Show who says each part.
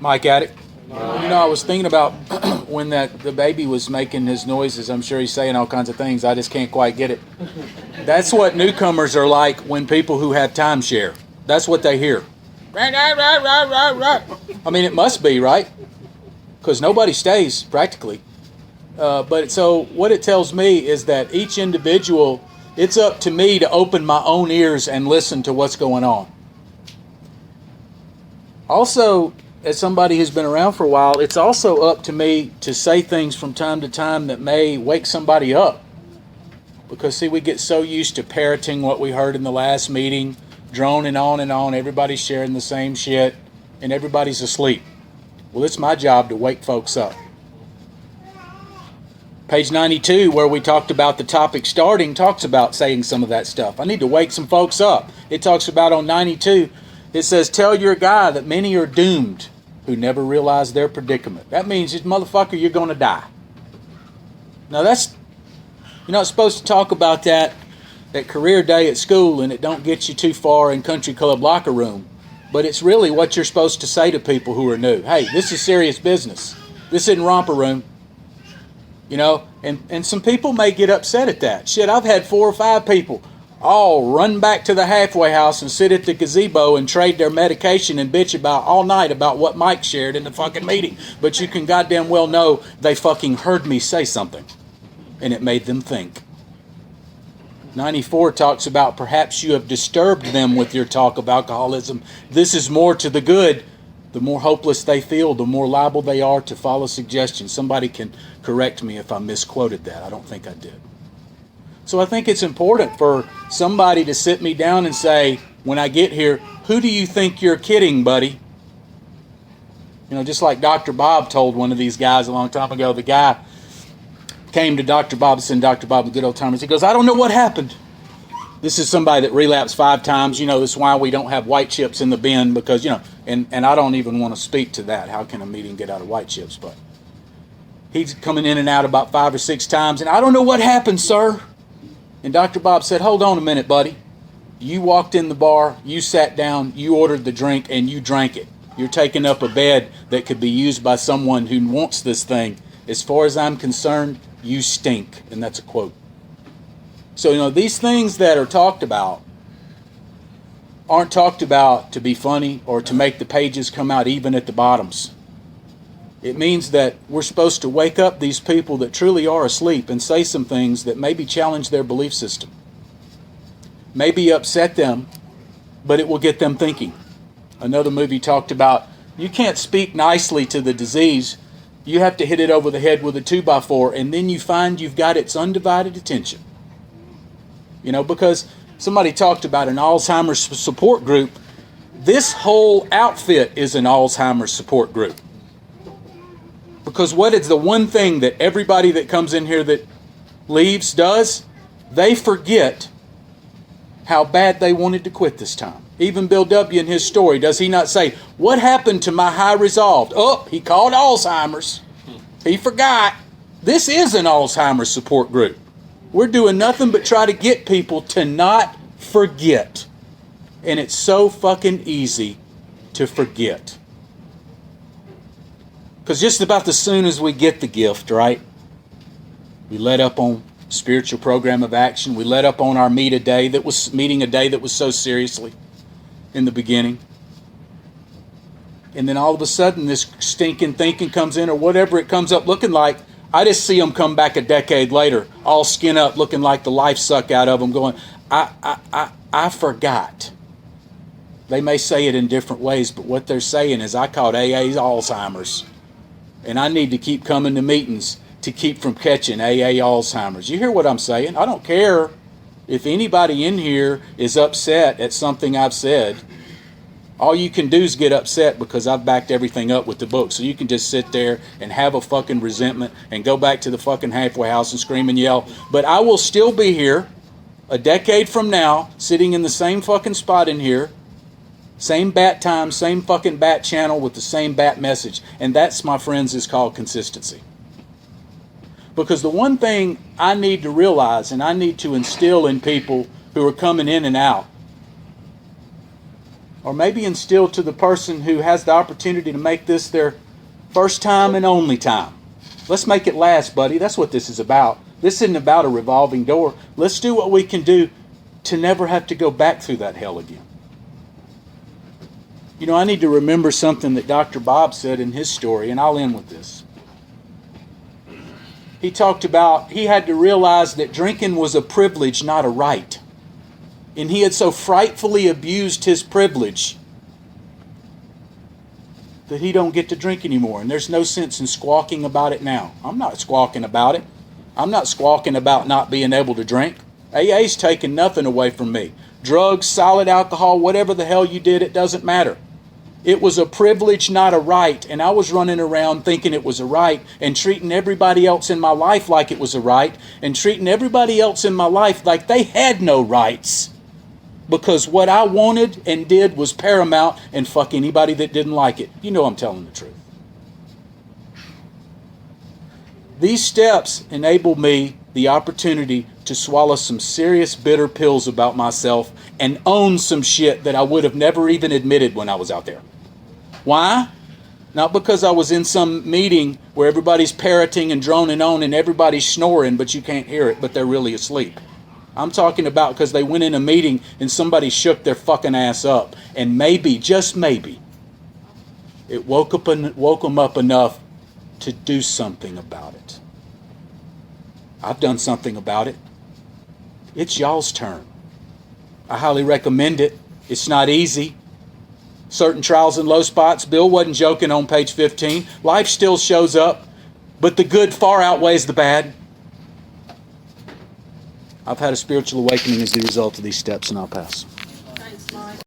Speaker 1: Mike at it. I was thinking about when the baby was making his noises. I'm sure he's saying all kinds of things. I just can't quite get it. That's what newcomers are like when people who have timeshare. That's what they hear. I mean, it must be, right? Because nobody stays, practically. But so what it tells me is that each individual, it's up to me to open my own ears and listen to what's going on. Also, as somebody who's been around for a while, it's also up to me to say things from time to time that may wake somebody up. Because, see, we get so used to parroting what we heard in the last meeting, droning on and on, everybody's sharing the same shit, and everybody's asleep. Well, it's my job to wake folks up. Page 92, where we talked about the topic starting, talks about saying some of that stuff. I need to wake some folks up. It talks about on 92, it says, tell your guy that many are doomed who never realize their predicament. That means, motherfucker, you're going to die. Now that's, you're not supposed to talk about that at career day at school, and it don't get you too far in country club locker room. But it's really what you're supposed to say to people who are new. Hey, this is serious business. This isn't romper room. And some people may get upset at that. Shit, I've had 4 or 5 people all run back to the halfway house and sit at the gazebo and trade their medication and bitch about all night about what Mike shared in the fucking meeting. But you can goddamn well know they fucking heard me say something. And it made them think. 94 talks about perhaps you have disturbed them with your talk of alcoholism. This is more to the good. The more hopeless they feel, the more liable they are to follow suggestions. Somebody can correct me if I misquoted that. I don't think I did. So I think it's important for somebody to sit me down and say, when I get here, who do you think you're kidding, buddy? Just like Dr. Bob told one of these guys a long time ago. The guy came to Dr. Bob and said, Dr. Bob, the good old timers. He goes, I don't know what happened. This is somebody that relapsed 5 times. This is why we don't have white chips in the bin because, and I don't even want to speak to that. How can a meeting get out of white chips? But he's coming in and out about 5 or 6 times, and I don't know what happened, sir. And Dr. Bob said, hold on a minute, buddy. You walked in the bar, you sat down, you ordered the drink, and you drank it. You're taking up a bed that could be used by someone who wants this thing. As far as I'm concerned, you stink. And that's a quote. So, these things that are talked about aren't talked about to be funny or to make the pages come out even at the bottoms. It means that we're supposed to wake up these people that truly are asleep and say some things that maybe challenge their belief system. Maybe upset them, but it will get them thinking. Another movie talked about you can't speak nicely to the disease. You have to hit it over the head with a 2x4, and then you find you've got its undivided attention. Because somebody talked about an Alzheimer's support group. This whole outfit is an Alzheimer's support group. Because what is the one thing that everybody that comes in here that leaves does? They forget how bad they wanted to quit this time. Even Bill W. in his story, does he not say, what happened to my high resolve? Oh, he called Alzheimer's. He forgot. This is an Alzheimer's support group. We're doing nothing but try to get people to not forget. And it's so fucking easy to forget. Because just about as soon as we get the gift, right? We let up on spiritual program of action. We let up on our meeting a day that was so seriously in the beginning. And then all of a sudden this stinking thinking comes in or whatever it comes up looking like. I just see them come back a decade later, all skin up, looking like the life suck out of them, going, I forgot. They may say it in different ways, but what they're saying is, I caught AA's Alzheimer's. And I need to keep coming to meetings to keep from catching AA Alzheimer's. You hear what I'm saying? I don't care if anybody in here is upset at something I've said. All you can do is get upset because I've backed everything up with the book. So you can just sit there and have a fucking resentment and go back to the fucking halfway house and scream and yell. But I will still be here a decade from now, sitting in the same fucking spot in here, same bat time, same fucking bat channel with the same bat message. And that's, my friends, is called consistency. Because the one thing I need to realize and I need to instill in people who are coming in and out, Or maybe instill to the person who has the opportunity to make this their first time and only time. Let's make it last, buddy. That's what this is about. This isn't about a revolving door. Let's do what we can do to never have to go back through that hell again. You know, I need to remember something that Dr. Bob said in his story, and I'll end with this. He talked about he had to realize that drinking was a privilege, not a right. And he had so frightfully abused his privilege that he don't get to drink anymore. And there's no sense in squawking about it now. I'm not squawking about it. I'm not squawking about not being able to drink. AA's taking nothing away from me. Drugs, solid alcohol, whatever the hell you did, it doesn't matter. It was a privilege, not a right. And I was running around thinking it was a right and treating everybody else in my life like it was a right and treating everybody else in my life like they had no rights. Because what I wanted and did was paramount, and fuck anybody that didn't like it. You know I'm telling the truth. These steps enable me the opportunity to swallow some serious bitter pills about myself and own some shit that I would have never even admitted when I was out there. Why? Not because I was in some meeting where everybody's parroting and droning on and everybody's snoring, but you can't hear it, but they're really asleep. I'm talking about because they went in a meeting and somebody shook their fucking ass up. And maybe, just maybe, it woke them up enough to do something about it. I've done something about it. It's y'all's turn. I highly recommend it. It's not easy. Certain trials and low spots. Bill wasn't joking on page 15. Life still shows up, but the good far outweighs the bad. I've had a spiritual awakening as a result of these steps, and I'll pass.